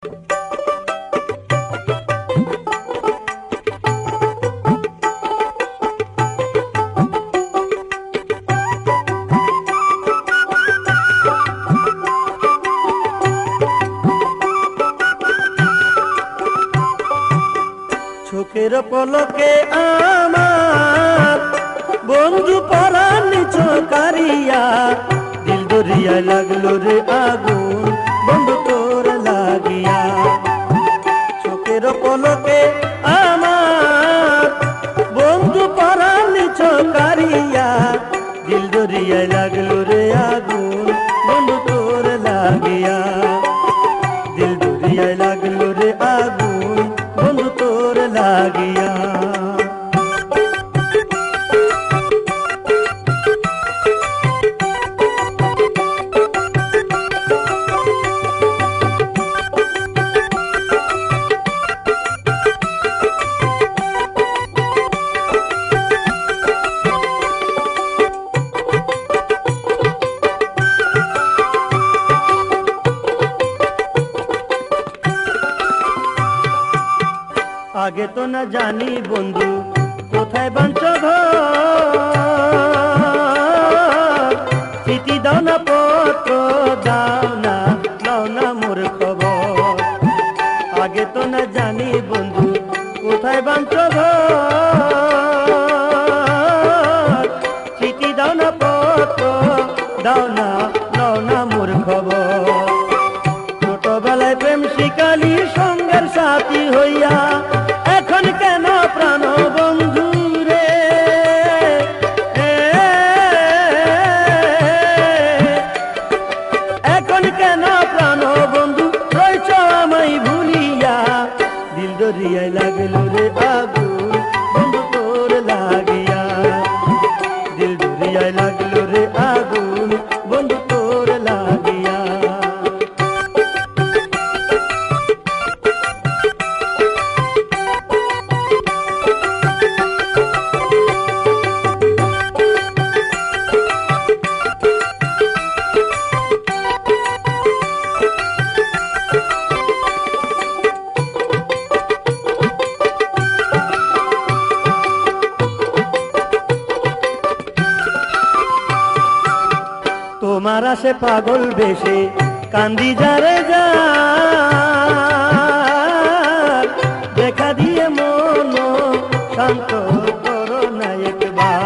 চোখের পলকে আমার বন্ধু পরাণ চকারিয়া, দিল দরিয়া লাগলো রে আগুন বন্ধু তোর লাগিয়া। চোখের পলকে আমার বন্ধু পরাণ চকারিয়া, দিল দরিয়া লাগলো রে আগুন বন্ধু তোর লাগিয়া। দিল দরিয়া লাগলো রে আগুন বন্ধু তোর লাগিয়া। আগে তো না জানি বন্ধু কোথায় বাঞ্চ ঘর, চিঠি দাও না পত্র দাও না, দাও না মোর খবর। আগে তো না জানি বন্ধু কোথায় বাঞ্চ ঘর, চিঠি দাও না পত্র দাও না, দাও না মোর খবর। ছোটবেলায় প্রেম শিকালি সঙ্গের সাথী হইয়া, এখন কেন প্রাণ বন্ধু রে, এখন কেন প্রাণ বন্ধু রয়েছ আমায় ভুলিয়া। দিল দরিয়ায় লাগলো রে আগুন বন্ধু তোর লাগিয়া। দিল দরিয়ায় লাগলো রে আগুন বন্ধু তোর লাগিয়া। তোমার আসে পাগল বেশে কান্দি যারে যা, দেখা দিয়ে মন শান্ত করো না একবার।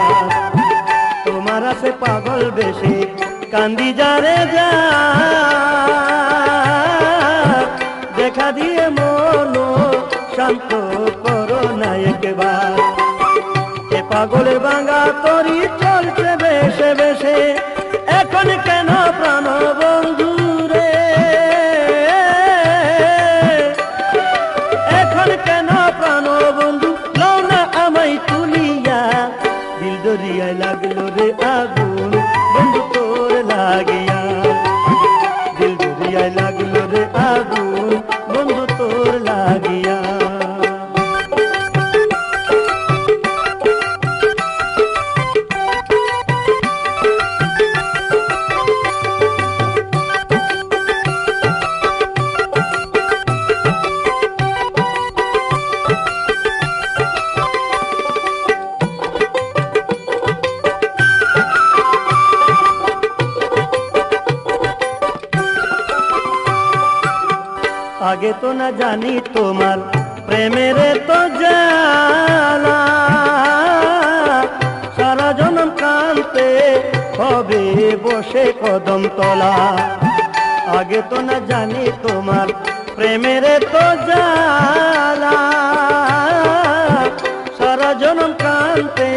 তোমার আসে পাগল বেশে কান্দি যারে যা, দেখা দিয়ে মন শান্ত করো না একবার। এ পাগলের ভাঙা তরি চলছে বেশে বেশে, এখন কেন প্রাণ বন্ধু রে, এখন কেন প্রাণ বন্ধু লও না আমায় তুলিয়া। দিল দরিয়ায় লাগলো রে আগুন বন্ধু তোর লাগিয়া। দিল দরিয়ায় লাগলো রে আগুন বন্ধু তোর লাগিয়া। আগে তো না জানি তোমার প্রেমের তো জ্বালা, সারা জনম কান্তে হবে বসে কদম তলা। আগে তো না জানি তোমার প্রেমের তো জ্বালা, সারা জনম কান্তে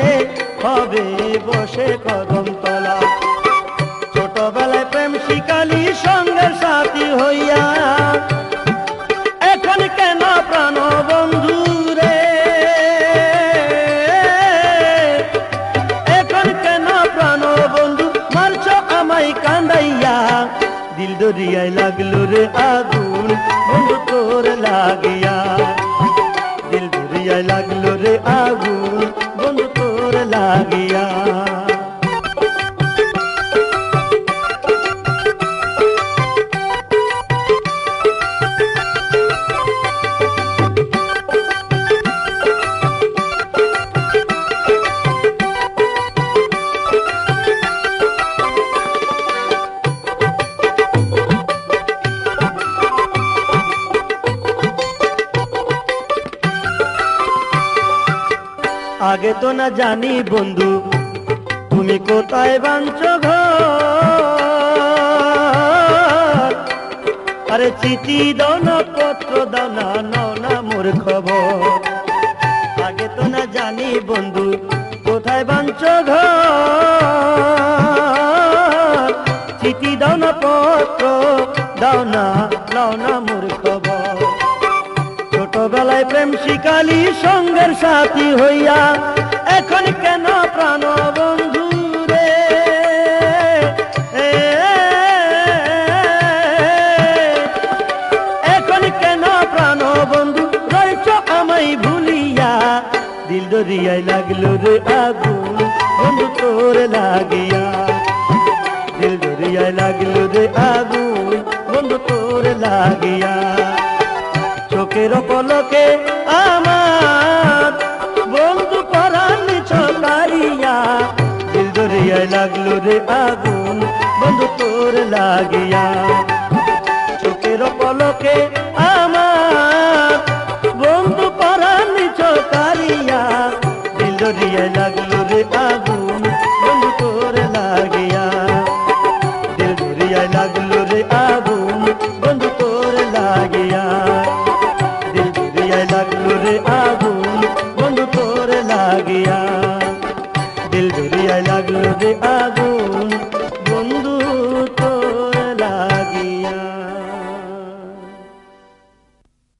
হবে বসে কদম তলা। ছোটবেলায় প্রেম শিকালি সঙ্গের সাথী হইয়া, এখন কেন প্রাণ বন্ধু রে, এখন কেন প্রাণ বন্ধু মারছ আমায় কান্দাইয়া। দিল দরিয়ায় লাগলো রে আগুন বন্ধু তোর লাগিয়া। দিল দরিয়ায় লাগলো রে আগুন বন্ধু তোর লাগিয়া। আগে তো না জানি বন্ধু তুমি কোথায় বাঞ্চ ঘর, আরে চিঠি দাও না পত্র দাও না, নাও না মোর খবর। আগে তো না জানি বন্ধু কোথায় বাঞ্চ ঘর, চিঠি দাও না পত্র দাও না, নাও না মোর খবর। ছোটবেলায় প্রেম শিকালি সঙ্গের সাথী হইয়া এখন কেন প্রাণ বন্ধু রে, এখন কেন প্রাণ বন্ধু রয়েছ আমায় ভুলিয়া। দিল দরিয়ায় লাগলো রে আগুন বন্ধু তোর লাগিয়া, দিল দরিয়ায় লাগলো রে আগুন বন্ধু তোর লাগিয়া। চোখের পলকে আমার বন্ধু পরাণ চকারিয়া, দিল দরিয়ায় লাগলো রে আগুন বন্ধু তোর লাগিয়া। চোখের পলকে আমার বন্ধু পরাণ চকারিয়া, দিল দরিয়ায়